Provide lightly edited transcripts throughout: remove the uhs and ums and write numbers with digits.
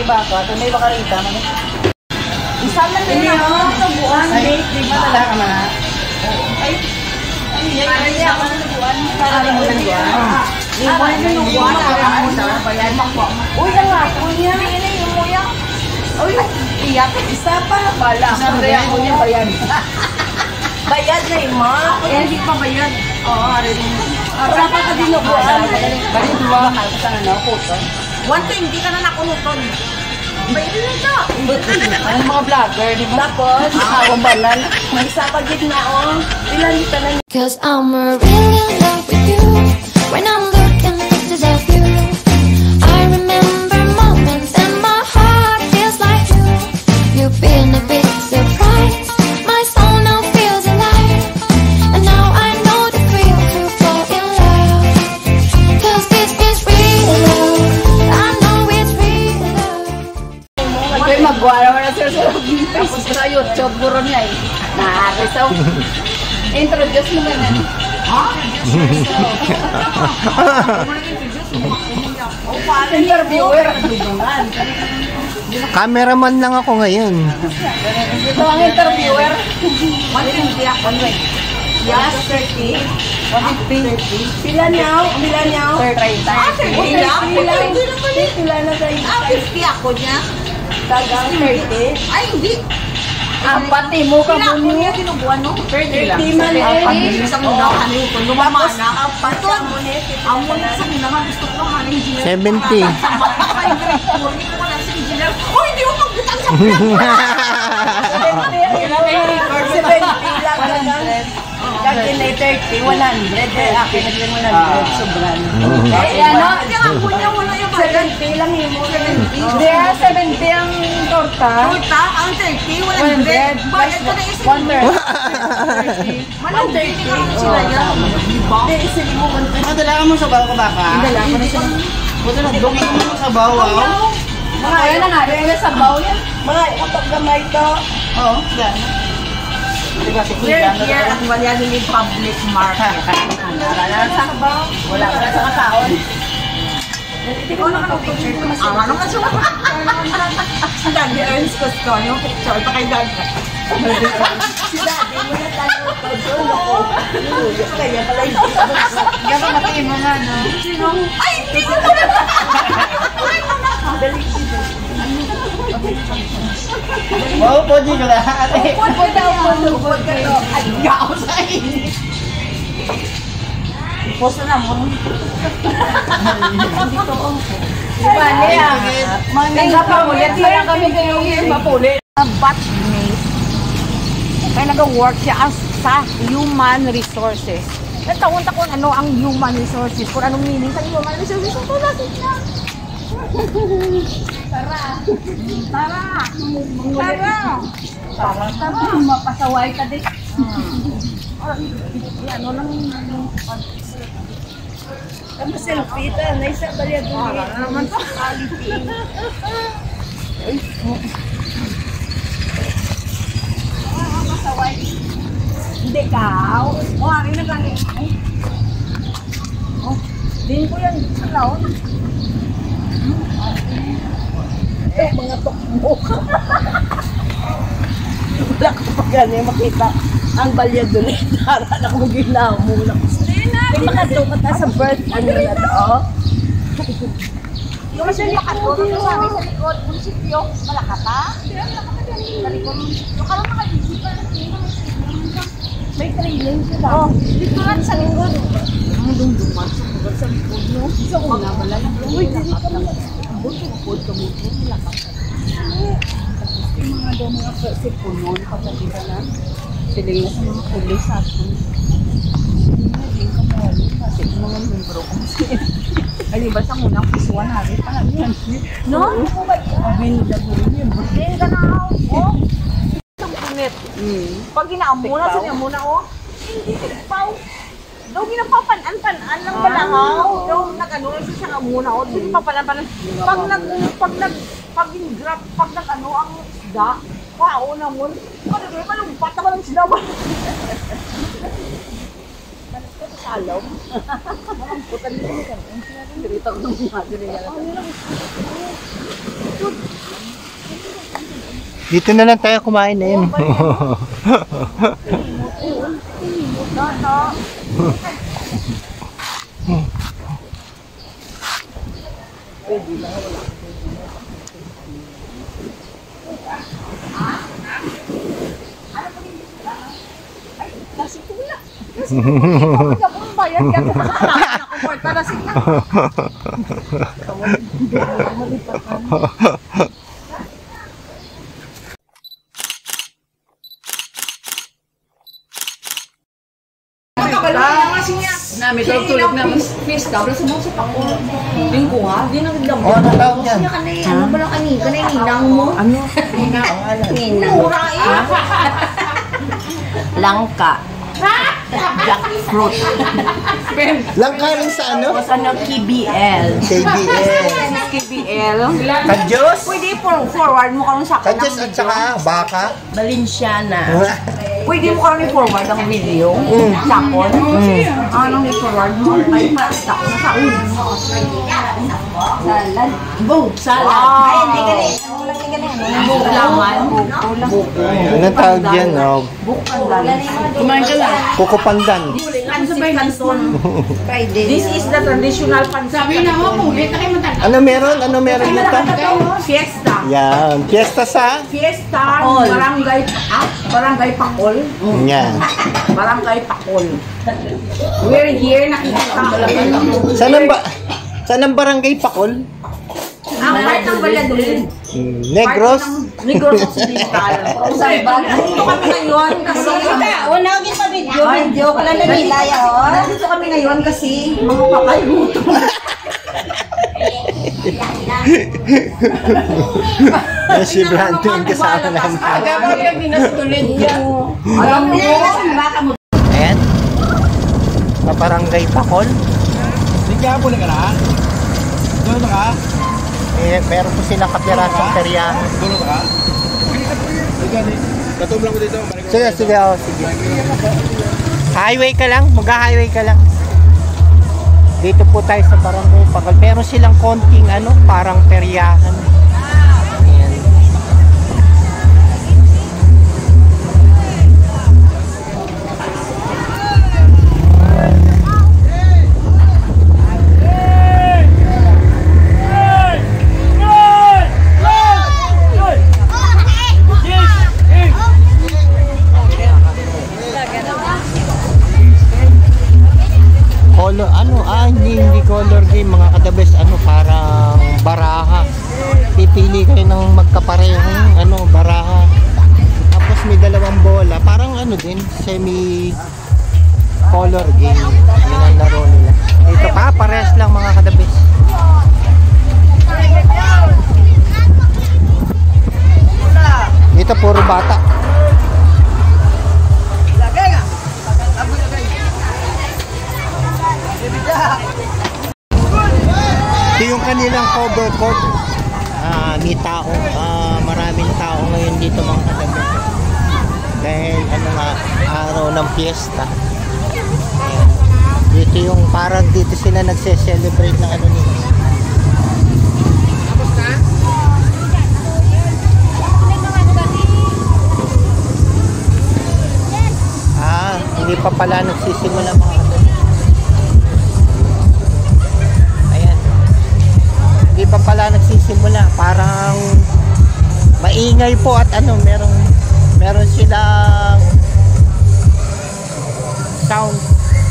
Baka, may baka rita man. Isa lang din ako sa buwan. Ay, di madala ka man. Ay, ako sa buwan. Para mo ng buwan. Iwan na yung buwan. Bayan mo. Uy, ang ako niya. Ini yung muya. Uy, iyak. Isa pa. Bala. Kaya ako niya bayan. Bayad na yung ma. Eh, hindi pa bayan. Oo, ari din. Wala pa ka din buwan. Bali, duwa. Sa ano, puto. 120 ka na nakunuton. Bayad na ito. Ano mga vlogger, di ba? Tapos, Akong banan. may isa pa gitna o. Ilan dito na niya. Cause I'm really in love with you. When I'm looking at pictures of you, I remember moments and my heart feels like you. You've been a big surprise. My soul now feels alive. And now I know the feel to fall in love. Cause this is real love. I know it's real love. Kaya magwala mo na sir sa Facebook sa YouTube, guro niya eh. Nakarisaw. Introduce mo na. Ha? Interviewer. Cameraman lang ako ngayon. Ito ang interviewer. 120 ako. Yes, 30. 150. Pila niyaw? Pila niyaw? 30. Pila na tayo. 50 ako niya. Tagang 30. Ay, hindi. Ang pati mo ka Kailangan ko mo. niya tinubuan, no? 30 lang. 30 man eh. Isang muna, ano yun, kung lumama na. Apat sa munet. Ang muna sa naman, gusto ko lang, ano, engineer. 70. Hindi ko lang si engineer. Oh, hindi ko magbutang sa vlog. 70 lang gagang. Kaginay 30, 100. Akin na din 100. Sobran. Eh, ano? Kaya nga, kunya, wala yung bayan. 70 lang yun mo. 70. Hindi, 70 ang torta. Torta, ang 30, 100. Bayad ko na isa. 130. Malang 30 lang sila yan. Diba? Hindi, isili mo. Madala ka mo sa bawa ko baka? Dala ko na siya. Buto na, doon mo sa bawa. Mga yan na nga, yan sa baw yan. Mga kapag gamay to. Oo, yan. Here, wala din yung public market. Wala na sa baw. Wala na sa kasaon. Ikaw na ka picture ko. Ano nga siya? Si Daddy Ernst ko yung picture. Pa kay Daddy. Si daddy mo na tayo pa doon. Kaya pala yung Gano'n natin mo nga, no? Sino? Ay, hindi ko na! dali. Wow, po, di ko na. Pupod daw po. Pupod ka to. Ay, gao sa Posto na mo. Diba niya? Mga pamulit pa lang kami kayong mapulit. Batchmate. Kaya nag-work siya as sa human resources. Nagtaon-taon ano ang human resources. Kung anong meaning sa human resources. Ito natin na. Tara. Tara. Tara. Tara, mapasaway ka din. Ano lang Ang selfie ta. Naisa baliya doon. naman to. Hindi ka. Oh, ari na lang. Oh, din ko yan sa laon. Mga tukbo. Wala ka pa gani makita. Ang balya doon. Tara na kung ginaw mo lang. May makatukat na sa birth. Ano na to? Yung sa likod, yung sa likod, munisipyo, Malakata. Sa likod, yung karoon naka-isip pa May training sila. oh, dito lang sa likod. Ang dumduman sa likod no. Sa una wala lang. Uy, dili ka mo. Bukod ka mo. Lakas. Yung mga daw mga sipunon pagkakita na. Sila yung sa mga pulis sa atin. Hindi ka mo. Kasi yung mga membro ko. Ay, di ba sa unang pisuan natin? Parang yan. No? Abin na doon yun. Hindi ka na ako. Oh. Isang punit. Pag ginaamunan sa niya muna, oh. Hindi pa. Daw ginapapan-an-pan-an lang pala, ha? Daw nag-ano, isa siya nga muna, oh. Hindi papanan-panan. Pag in-grab, pag nag-ano ang isda, pao na mo. Ano ba, malumpat naman ang isda ba? Salaw. Putan din kan. Dito ko mga diri. Dito na lang tayo kumain na yun. Nasi tula. Hindi ako bayad ka. Ako porta nasi tula. Namin tulog na mas fish daw sa mga pako. Lingko ha, di na nagdamo. Oh, ano tawag yan? Ano ba lang ani? Kanay ninang mo? Ano? Ninang. Langka. Jackfruit. Langka rin sa ano? Tapos ano, KBL. KBL. KBL. Kadyos? Pwede forward mo karon sa akin. Kadyos at saka baka. Valenciana. Pwede mo karon i-forward ang video. Sapon. Anong i-forward mo? Ay, pasta. Nasa ulo. Salad. Salad. Ay, hindi ka rin. Buko laman. Buko. Anong tawag yan? Oh, Kumain ka lang. Kuko pandan. Friday. This is the traditional pancit. Sabi na mo, pulit na kayo matanda. Ano meron? Ano meron dito? Fiesta. Yan. Fiesta sa? Fiesta, Barangay Pakol. Yan. Barangay Pakol. We're here, nakikita ko. Saan ang barangay Pakol? Ang part ng Valladolid. Negros? Negros Occidental. Nandito kami ngayon kasi... Una ko sa video ka lang nagilaya, oh. Nandito kami ngayon kasi mga kakalimutan. Si Brandon yung kasama namin. Agad yung dinastulid niya. Alam mo, Ayan. Sa barangay Pakol. Hindi ka po na ka na? Doon ka? Meron po silang kapirasong teriyano. Doon ka? Katulog lang ko dito. Sige, sige. Oh, sige. Highway ka lang. Mag-highway ka lang. Dito po tayo sa barangay Pakol. Meron silang konting ano, parang peryahan. Ayan. Color, ano, hindi color game mga kadabes, ano, parang baraha. Pipili kayo ng magkaparehong, ano, baraha. Tapos may dalawang bola, parang ano din, semi color game. Yun ang laro nila. Dito pa, parehas lang mga kadabes. Dito puro bata. Ito yung kanilang cover court. May tao, maraming tao ngayon dito mga kagabi. Dahil ano nga, araw ng fiesta. Ayan. Dito yung parang dito sila nagse-celebrate ng ano nila. Hindi pa pala nagsisimula mga kagabi. Hindi pa pala nagsisimula, parang maingay po at ano, meron silang sound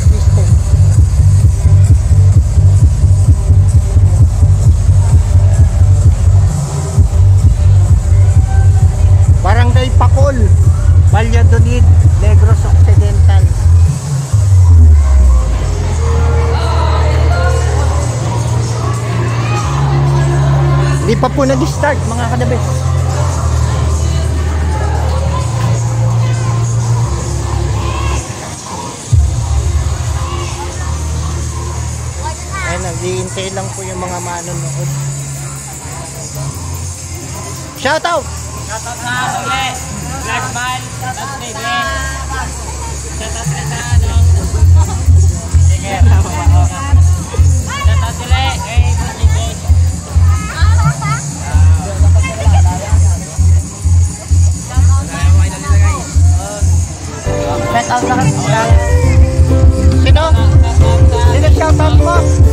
system. Barangay Pakol, Valladolid, Negros Occidental. Di pa po nag-start mga kadabes. Ay, nag-iintay lang po yung mga manonood. Shoutout! Shoutout na ulit. Flashman. Shoutout TV. Shoutout na sa Sino? Sino shoutout mo?